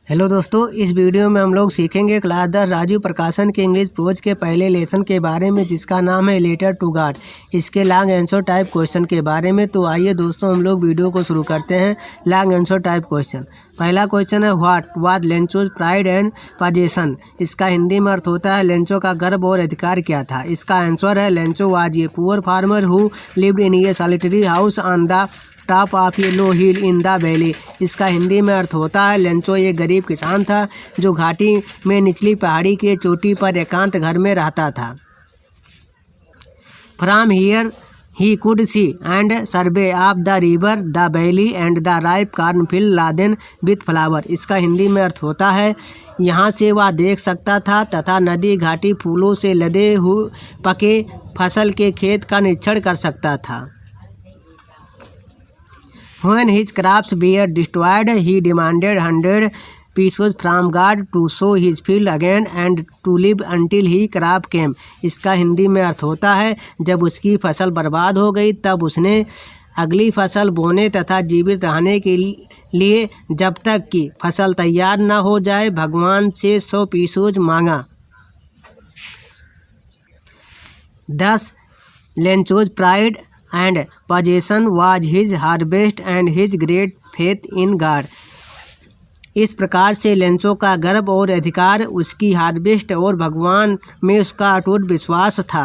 Hello दोस्तों, इस video में हम लोग सीखेंगे क्लास 10 राजीव प्रकाशन के इंग्लिश प्रोज के पहले लेसन के बारे में, जिसका नाम है लेटर टू गॉड। इसके लॉन्ग आंसर टाइप क्वेश्चन के बारे में। तो आइए दोस्तों, हम लोग वीडियो को शुरू करते हैं। Long answer type question. पहला क्वेश्चन है what was Lencho's pride and possession. इसका हिंदी में अर्थ होता है लेंचो का गर्व और अधिकार क्या था। इसका आंसर है Lencho was a poor farmer who lived in A solitary house on the top of A low hill in the valley. इसका हिंदी में अर्थ होता है लेंचो एक गरीब किसान था जो घाटी में निचली पहाड़ी के चोटी पर एकांत घर में रहता था। From here he could see and survey of the river the valley and the ripe cornfield Laden with flower. इसका हिंदी में अर्थ होता है यहाँ से वह देख सकता था तथा नदी घाटी फूलों से लदे हुए पके फसल के खेत का निरीक्षण कर सकता था। When his crops were destroyed, he demanded 100 pieces from God to sow his field again and to live until his crop came. इसका हिंदी में अर्थ होता है जब उसकी फसल बर्बाद हो गई तब उसने अगली फसल बोने तथा जीवित रहने के लिए जब तक कि फसल तैयार न हो जाए भगवान से 100 पीसेज मांगा। 10 Lencho's pride and possession was his harvest and his great faith in God. इस प्रकार से लेंचो का गर्व और अधिकार उसकी हार्वेस्ट और भगवान में उसका अटूट विश्वास था।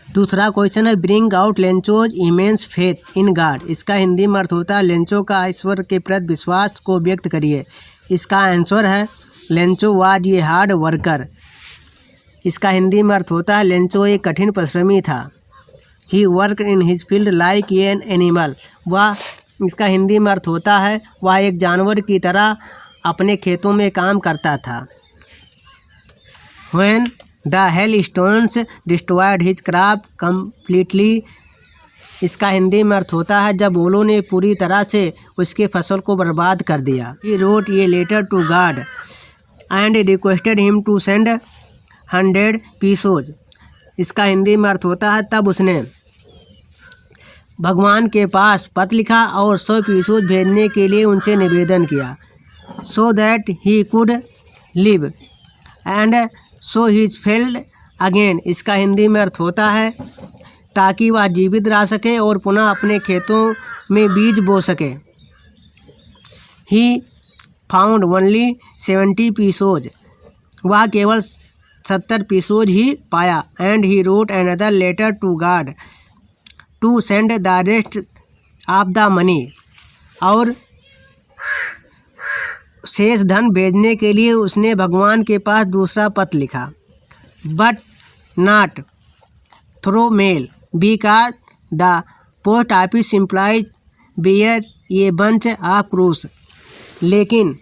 दूसरा क्वेश्चन है bring out Lencho's immense faith in God. इसका हिंदी में अर्थ होता है लेंचो का ईश्वर के प्रति विश्वास को व्यक्त करिए। इसका आंसर है Lencho was a hard worker. इसका हिंदी में अर्थ होता है लेंचो एक कठिन परिश्रमी था। He work in his field like an animal. वह इसका हिंदी में अर्थ होता है वह एक जानवर की तरह अपने खेतों में काम करता था। When the hail stones destroyed his crop completely. इसका हिंदी में अर्थ होता है जब ओलों ने पूरी तरह से उसके फसल को बर्बाद कर दिया। He wrote a letter to god and requested him to send 100 pieces. इसका हिंदी में अर्थ होता है तब उसने भगवान के पास पत्र लिखा और 100 पीसेज भेजने के लिए उनसे निवेदन किया। So that he could live and so his field again. इसका हिंदी में अर्थ होता है ताकि वह जीवित रह सके और पुनः अपने खेतों में बीज बो सके। He found only 70 pieces. वह केवल 70 पीसेज ही पाया। And he wrote another letter to god to send the rest of the money. और शेष धन भेजने के लिए उसने भगवान के पास दूसरा पत्र लिखा। But not through mail because the post office employees bear a bunch of crooks. लेकिन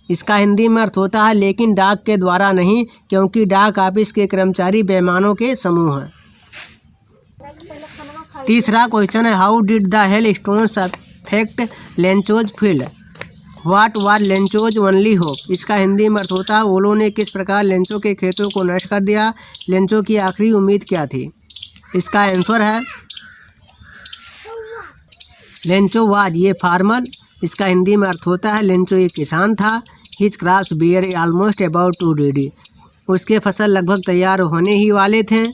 इसका हिंदी में अर्थ होता है लेकिन डाक के द्वारा नहीं, क्योंकि डाक ऑफिस के कर्मचारी बेईमानों के समूह हैं। तीसरा क्वेश्चन है how did the hail stones affect Lencho's field. What was Lencho's only hope. इसका हिंदी में अर्थ होता है ओलों ने किस प्रकार लेंचो के खेतों को नष्ट कर दिया। लेंचो की आखिरी उम्मीद क्या थी। इसका आंसर है लेंचो वाज ये फार्मर। इसका हिंदी में अर्थ होता है लेंचो एक किसान था। His crops bear almost about to ready. उसके फसल लगभग तैयार होने ही वाले थे।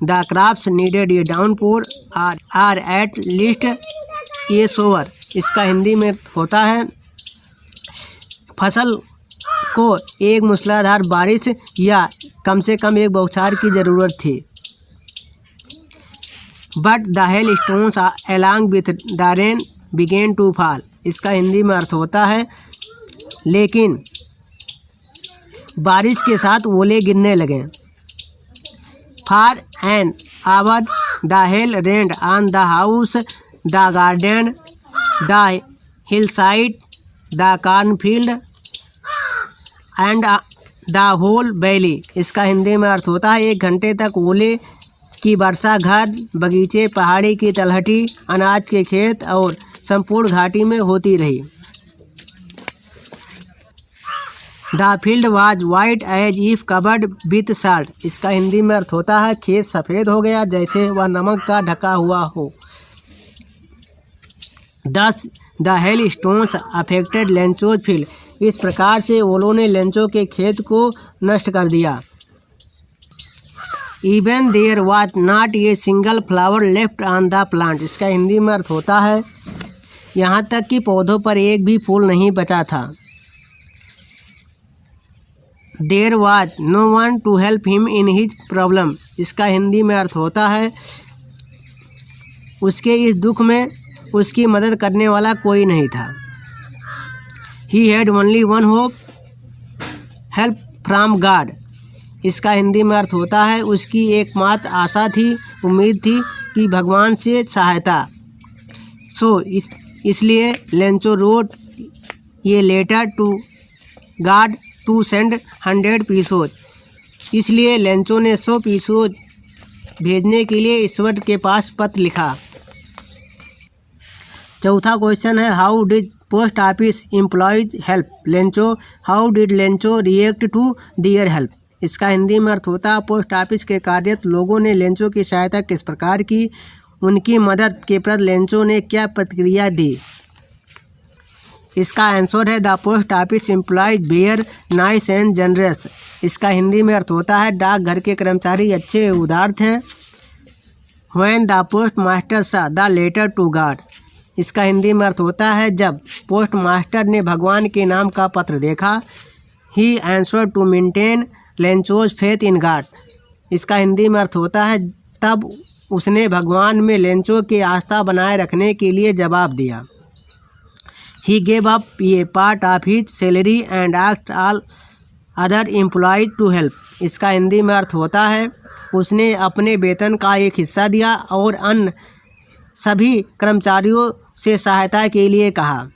The crops needed a downpour or at least a shower. इसका हिंदी में होता है फसल को एक मूसलाधार बारिश या कम से कम एक बौछार की ज़रूरत थी। But the hailstones along with the rain began to fall. इसका हिंदी में अर्थ होता है लेकिन बारिश के साथ ओले गिरने लगे। For an hour the hail rained on the house the garden the hillside the cornfield and the whole valley. इसका हिंदी में अर्थ होता है 1 घंटे तक ओले की वर्षा घर, बगीचे, पहाड़ी की तलहटी, अनाज के खेत और संपूर्ण घाटी में होती रही। The field was white as if covered with salt. इसका हिंदी में अर्थ होता है खेत सफ़ेद हो गया जैसे वह नमक का ढका हुआ हो। दस the hail stones affected Lencho's field, इस प्रकार से ओलों ने लेंचो के खेत को नष्ट कर दिया। Even there was not a single flower left on the plant, इसका हिंदी में अर्थ होता है यहाँ तक कि पौधों पर एक भी फूल नहीं बचा था। There was no one to help him in his problem, इसका हिंदी में अर्थ होता है उसके इस दुख में उसकी मदद करने वाला कोई नहीं था। He had only one hope, help from God, इसका हिंदी में अर्थ होता है उसकी एकमात्र आशा थी, उम्मीद थी कि भगवान से सहायता। इसलिए लेंचो रोट ये letter to god to send 100 pesos, इसलिए लेंचो ने 100 पीसोज भेजने के लिए ईश्वर के पास पत्र लिखा। चौथा क्वेश्चन है how did post office employees help Lencho, how did Lencho react to their help, इसका हिंदी में अर्थ होता है पोस्ट ऑफिस के कार्यरत लोगों ने लेंचो की सहायता किस प्रकार की, उनकी मदद के प्रति लेंचो ने क्या प्रतिक्रिया दी। इसका आंसर है the post office employees were nice and generous, इसका हिंदी में अर्थ होता है डाकघर के कर्मचारी अच्छे उदार थे। व्हेन द पोस्ट मास्टर सा द लेटर टू गॉड, इसका हिंदी में अर्थ होता है जब पोस्ट मास्टर ने भगवान के नाम का पत्र देखा। He answer to maintain Lencho's faith in God, इसका हिंदी में अर्थ होता है तब उसने भगवान में लेंचो की आस्था बनाए रखने के लिए जवाब दिया। He gave up a part of his salary and asked all other employees to help, इसका हिंदी में अर्थ होता है उसने अपने वेतन का एक हिस्सा दिया और अन्य सभी कर्मचारियों से सहायता के लिए कहा।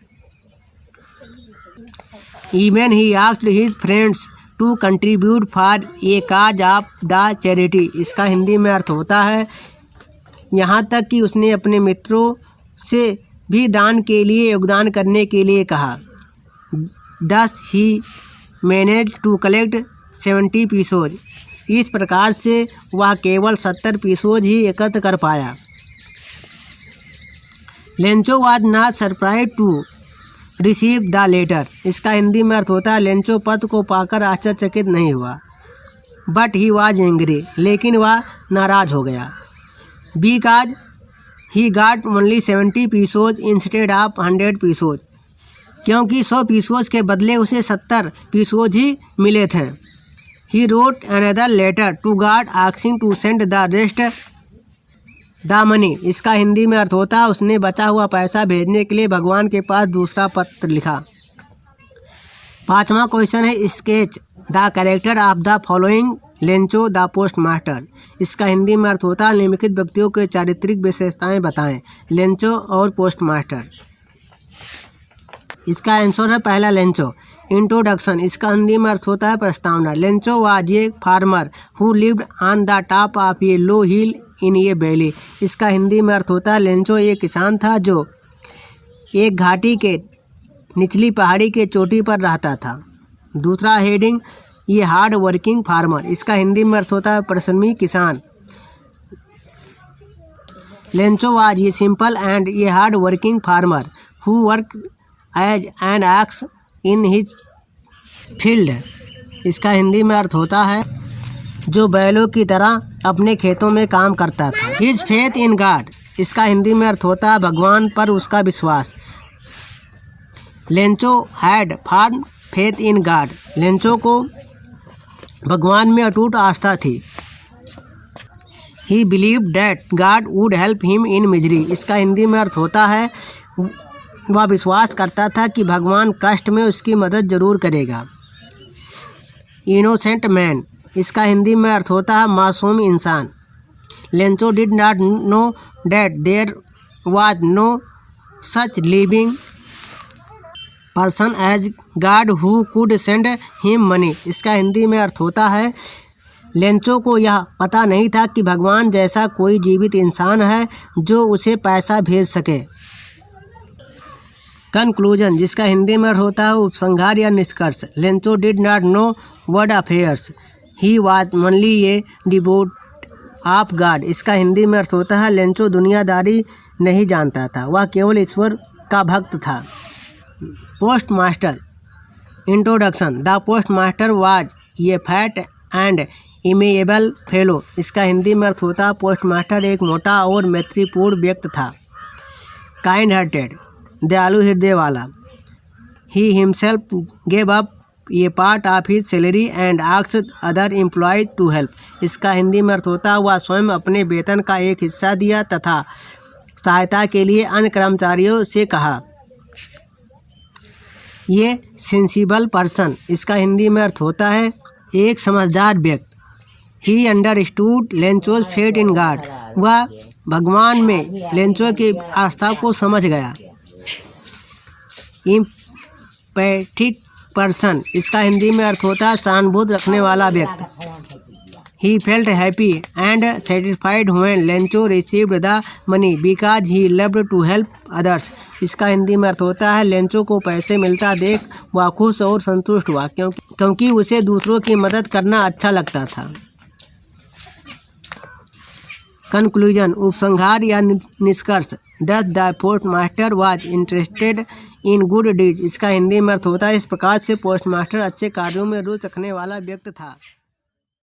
Even he asked his friends to contribute for a cause of the charity, इसका हिंदी में अर्थ होता है यहाँ तक कि उसने अपने मित्रों से भी दान के लिए योगदान करने के लिए कहा। दस ही मैनेज टू कलेक्ट 70 पीसोज, इस प्रकार से वह केवल 70 पीसोज ही एकत्र कर पाया। Lencho was not surprise to receive the letter, इसका हिंदी में अर्थ होता है लेंचो पत्र को पाकर आश्चर्यचकित नहीं हुआ। बट ही वाज एंग्री, लेकिन वह नाराज हो गया। Because he got only 70 pesos instead of 100 pesos, क्योंकि 100 पीसोज के बदले उसे 70 पीसोज ही मिले थे। He wrote another letter to god asking to send the rest the money, इसका हिंदी में अर्थ होता है उसने बचा हुआ पैसा भेजने के लिए भगवान के पास दूसरा पत्र लिखा। पांचवा क्वेश्चन है sketch the character of the following Lencho the post master, इसका हिंदी में अर्थ होता है निम्नलिखित व्यक्तियों के चारित्रिक विशेषताएं बताएं। लेंचो और पोस्ट मास्टर, इसका आंसर है पहला लेंचो। इंट्रोडक्शन, इसका हिंदी में अर्थ होता है प्रस्तावना। Lencho was a farmer who lived on the top of A low hill in A valley, इसका हिंदी में अर्थ होता है लेंचो एक किसान था जो एक घाटी के निचली पहाड़ी के चोटी पर रहता था। दूसरा हेडिंग ये हार्ड वर्किंग फार्मर, इसका हिंदी में अर्थ होता है परिश्रमी किसान। Lencho was a simple and a hard working farmer who work as an ox in his field, इसका हिंदी में अर्थ होता है जो बैलों की तरह अपने खेतों में काम करता था। हिज फेथ इन गॉड, इसका हिंदी में अर्थ होता है भगवान पर उसका विश्वास। Lencho had firm faith in God, Lencho को भगवान में अटूट आस्था थी। ही believe that God would help him in misery, इसका हिंदी में अर्थ होता है वह विश्वास करता था कि भगवान कष्ट में उसकी मदद जरूर करेगा। इनोसेंट मैन, इसका हिंदी में अर्थ होता है मासूम इंसान। Lencho did not know that there was no such living person as god who could send him money, इसका हिंदी में अर्थ होता है लेंचो को यह पता नहीं था कि भगवान जैसा कोई जीवित इंसान है जो उसे पैसा भेज सके। कंक्लूजन, जिसका हिंदी में अर्थ होता है उपसंहार या निष्कर्ष। Lencho did not no world affairs, he was only A devote of God, इसका हिंदी में अर्थ होता है लेंचो दुनियादारी नहीं जानता था, वह केवल ईश्वर का भक्त था। Post master introduction. The post master was a fat and amiable fellow. इसका हिंदी में अर्थ होता है पोस्ट मास्टर एक मोटा और मैत्रीपूर्ण व्यक्ति था। काइंड हार्टेड, दयालु हृदय वाला। He himself gave up a part of his salary and asked other employees to help. इसका हिंदी में अर्थ होता है वह स्वयं अपने वेतन का एक हिस्सा दिया तथा सहायता के लिए अन्य कर्मचारियों से कहा। ये सेंसिबल पर्सन। इसका हिंदी में अर्थ होता है एक समझदार व्यक्ति। He understood Lencho's faith in god. वह भगवान में लेंचो की आस्था को समझ गया। Empathic person. इसका हिंदी में अर्थ होता है सहानुभूति रखने वाला व्यक्ति। He felt happy and satisfied when Lencho received the money because he loved to help others. इसका हिंदी में अर्थ होता है लेंचो को पैसे मिलता देख वह खुश और संतुष्ट हुआ क्योंकि उसे दूसरों की मदद करना अच्छा लगता था। कंक्लूजन, उपसंहार या निष्कर्ष। Thus the postmaster was interested in good deed. इसका हिंदी में अर्थ होता है इस प्रकार से पोस्ट मास्टर अच्छे कार्यों में रुचि रखने वाला व्यक्ति था।